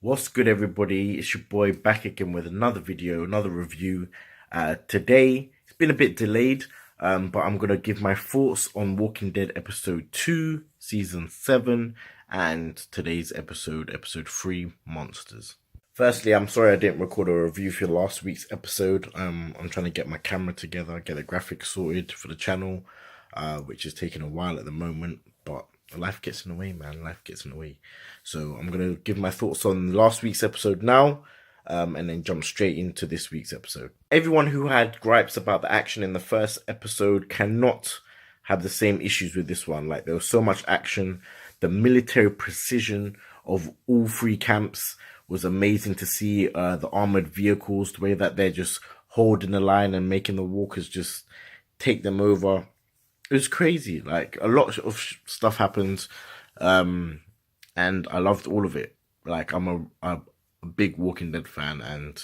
What's good, everybody? It's your boy back again with another video, another review. Today, it's been a bit delayed, but I'm going to give my thoughts on Walking Dead episode 2, season 7, and today's episode 3, Monsters. Firstly, I'm sorry I didn't record a review for last week's episode. I'm trying to get my camera together, get the graphics sorted for the channel, which is taking a while at the moment, but life gets in the way, man. Life gets in the way. So I'm going to give my thoughts on last week's episode now, and then jump straight into this week's episode. Everyone who had gripes about the action in the first episode cannot have the same issues with this one. Like, there was so much action. The military precision of all three camps was amazing to see. The armored vehicles, the way that they're just holding the line and making the walkers just take them over. It was crazy. Like, a lot of stuff happened, and I loved all of it. Like, I'm a big Walking Dead fan, and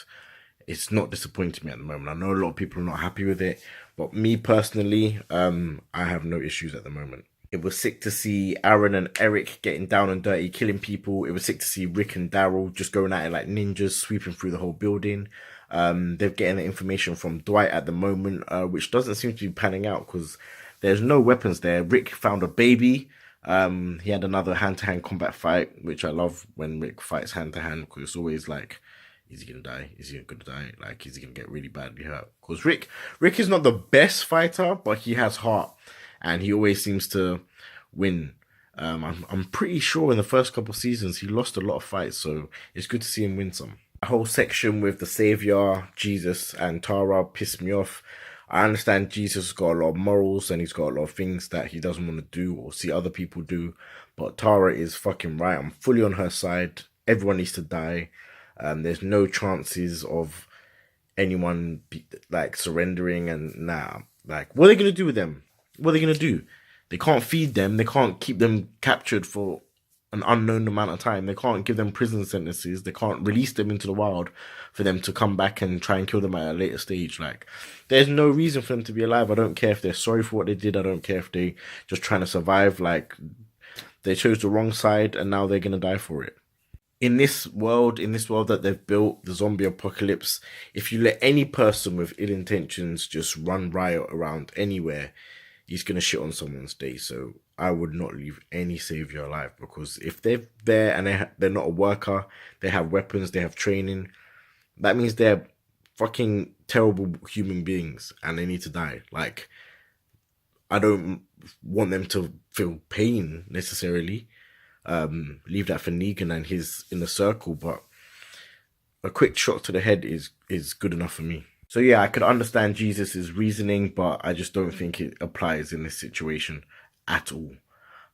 it's not disappointing me at the moment. I know a lot of people are not happy with it, but me personally, I have no issues at the moment. It was sick to see Aaron and Eric getting down and dirty, killing people. It was sick to see Rick and Daryl just going at it like ninjas, sweeping through the whole building. They're getting the information from Dwight at the moment, which doesn't seem to be panning out because there's no weapons there. Rick found a baby. He had another hand-to-hand combat fight, which I love when Rick fights hand-to-hand because it's always like, is he gonna die? Is he gonna die? Like, is he gonna get really badly hurt? Because Rick is not the best fighter, but he has heart, and he always seems to win. I'm pretty sure in the first couple of seasons he lost a lot of fights, so it's good to see him win some. The whole section with the Savior, Jesus, and Tara pissed me off. I understand Jesus has got a lot of morals and he's got a lot of things that he doesn't want to do or see other people do, but Tara is fucking right. I'm fully on her side. Everyone needs to die. There's no chances of anyone like surrendering, and nah. Like, what are they gonna do with them? What are they gonna do? They can't feed them. They can't keep them captured for an unknown amount of time. They can't give them prison sentences. They can't release them into the wild for them to come back and try and kill them at a later stage. Like, there's no reason for them to be alive. I don't care if they're sorry for what they did. I don't care if they just trying to survive. Like, they chose the wrong side and now they're gonna die for it. In this world that they've built, the zombie apocalypse, if you let any person with ill intentions just run riot around anywhere, he's gonna shit on someone's day. So I would not leave any savior alive, because if they're there and they're not a worker, they have weapons, they have training, that means they're fucking terrible human beings and they need to die. Like, I don't want them to feel pain necessarily. Leave that for Negan and his inner circle, but a quick shot to the head is good enough for me. So yeah, I could understand Jesus's reasoning, but I just don't think it applies in this situation at all.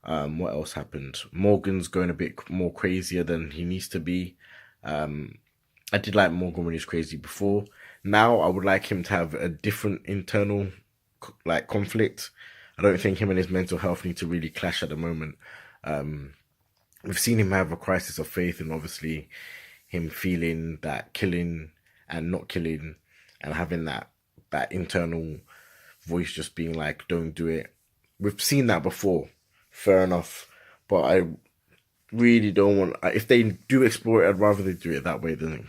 What else happened? Morgan's going a bit more crazier than he needs to be. I did like Morgan when he was crazy before. Now I would like him to have a different internal like conflict. I don't think him and his mental health need to really clash at the moment. We've seen him have a crisis of faith, and obviously him feeling that killing and not killing and having that internal voice just being like, don't do it. We've seen that before. Fair enough. But I really don't want, if they do explore it, I'd rather they do it that way than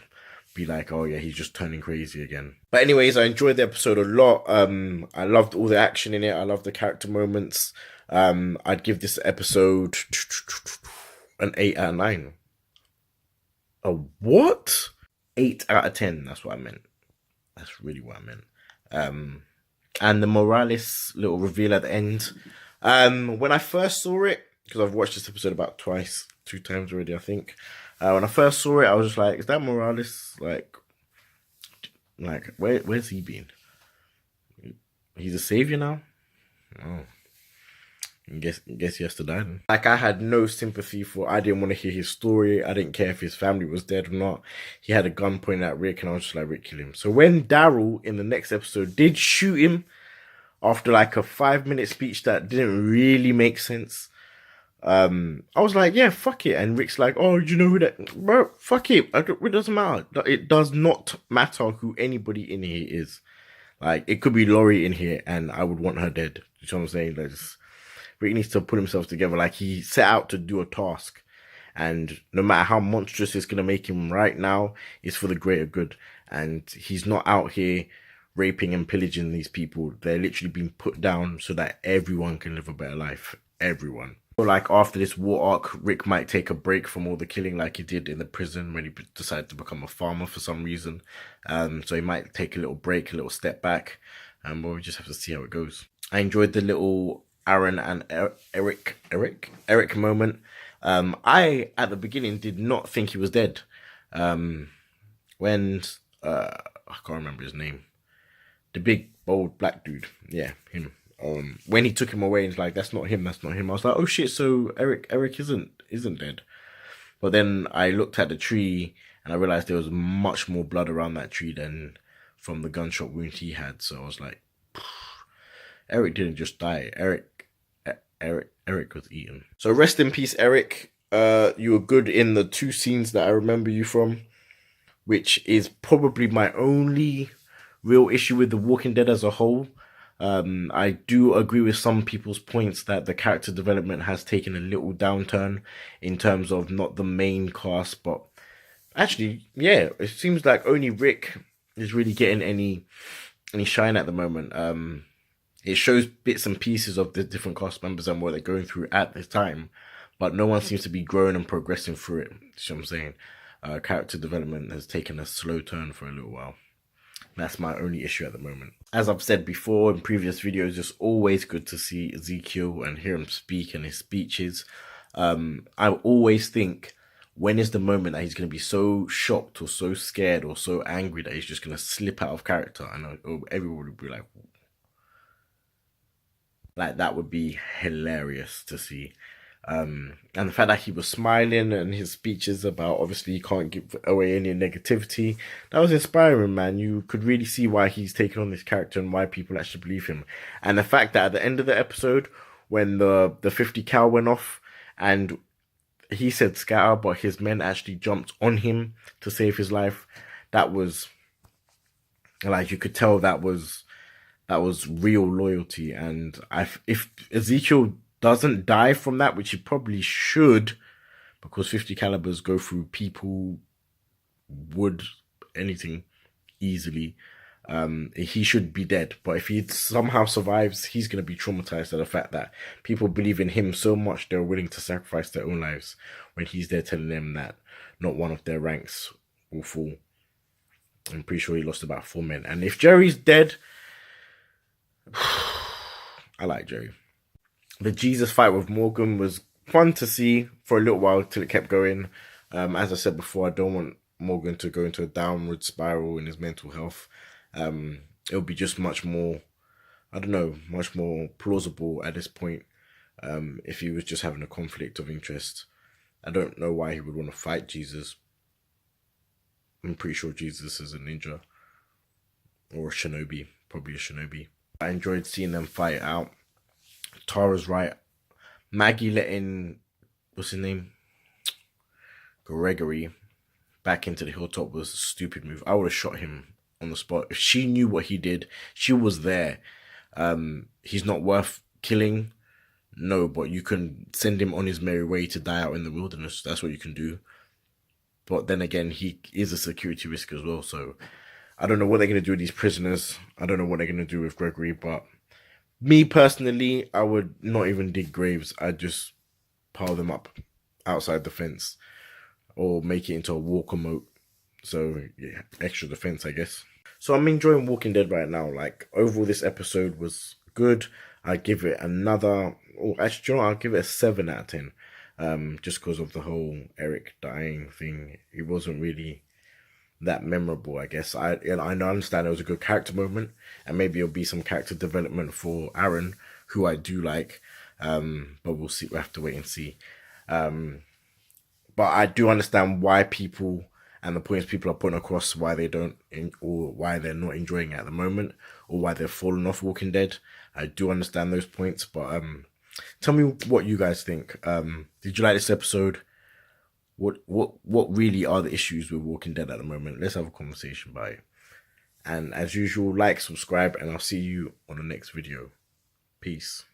be like, oh yeah, he's just turning crazy again. But anyways, I enjoyed the episode a lot. I loved all the action in it. I loved the character moments. I'd give this episode an 8 out of 9. A what? 8 out of 10. That's what I meant. That's really what I meant. And the Morales little reveal at the end. When I first saw it, because I've watched this episode about 2 times already, I think. When I first saw it, I was just like, is that Morales? Like where's he been? He's a savior now? Oh. Guess he has to die then. Like, I had no sympathy for, I didn't want to hear his story. I didn't care if his family was dead or not. He had a gun pointed at Rick, and I was just like, Rick, kill him. So when Daryl in the next episode did shoot him after like a 5-minute speech that didn't really make sense, I was like, yeah, fuck it. And Rick's like, oh, you know who that, bro, fuck it. It doesn't matter. It does not matter who anybody in here is. Like, it could be Laurie in here and I would want her dead. You know what I'm saying? Rick needs to put himself together. Like, he set out to do a task and no matter how monstrous it's going to make him right now, it's for the greater good. And he's not out here raping and pillaging these people. They're literally being put down so that everyone can live a better life. Everyone. Like after this war arc, Rick might take a break from all the killing like he did in the prison when he decided to become a farmer for some reason. So he might take a little break, a little step back, but we just have to see how it goes. I enjoyed the little Aaron and Eric moment. I at the beginning did not think he was dead. When I can't remember his name, the big bold black dude, yeah, him. When he took him away, and he's like, that's not him. I was like, oh shit, so Eric isn't dead. But then I looked at the tree and I realized there was much more blood around that tree than from the gunshot wound he had. So I was like, Eric didn't just die. Eric was eaten. So rest in peace, Eric. You were good in the 2 scenes that I remember you from, which is probably my only real issue with The Walking Dead as a whole. I do agree with some people's points that the character development has taken a little downturn in terms of not the main cast, but actually, yeah, it seems like only Rick is really getting any shine at the moment. It shows bits and pieces of the different cast members and what they're going through at this time, but no one seems to be growing and progressing through it. See what I'm saying? Character development has taken a slow turn for a little while. That's my only issue at the moment. As I've said before in previous videos, it's always good to see Ezekiel and hear him speak and his speeches. I always think, when is the moment that he's going to be so shocked or so scared or so angry that he's just going to slip out of character? And everyone would be like that would be hilarious to see. And the fact that he was smiling and his speeches about obviously you can't give away any negativity, that was inspiring, man. You could really see why he's taken on this character and why people actually believe him. And the fact that at the end of the episode, when the 50 cal went off and he said scatter, but his men actually jumped on him to save his life, that was like, you could tell that was real loyalty. And if Ezekiel doesn't die from that, which he probably should, because 50 calibers go through people, wood, anything easily, he should be dead. But if he somehow survives, he's going to be traumatized at the fact that people believe in him so much they're willing to sacrifice their own lives when he's there telling them that not one of their ranks will fall. I'm pretty sure he lost about 4 men. And if Jerry's dead, I like Jerry. The Jesus fight with Morgan was fun to see for a little while till it kept going. As I said before, I don't want Morgan to go into a downward spiral in his mental health. It'll be just much more, I don't know, much more plausible at this point if he was just having a conflict of interest. I don't know why he would want to fight Jesus. I'm pretty sure Jesus is a ninja or a shinobi, probably a shinobi. I enjoyed seeing them fight out. Tara's right. Maggie letting, what's his name? Gregory back into the hilltop was a stupid move. I would have shot him on the spot. If she knew what he did, she was there. He's not worth killing. No, but you can send him on his merry way to die out in the wilderness. That's what you can do. But then again, he is a security risk as well. So I don't know what they're going to do with these prisoners. I don't know what they're going to do with Gregory, but me personally, I would not even dig graves. I'd just pile them up outside the fence or make it into a walker moat. So yeah, extra defense, I guess. So I'm enjoying Walking Dead right now. Like, overall, this episode was good. I give it another, actually, you know what? I'll give it a 7 out of 10. Just because of the whole Eric dying thing. It wasn't really that memorable, I guess. I understand it was a good character moment, and maybe it'll be some character development for Aaron, who I do like. But we'll see. We'll have to wait and see. But I do understand why people and the points people are putting across, why they don't, or why they're not enjoying it at the moment, or why they've fallen off Walking Dead. I do understand those points, but tell me what you guys think. Did you like this episode? What really are the issues with Walking Dead at the moment? Let's have a conversation about it. And as usual, like, subscribe, and I'll see you on the next video. Peace.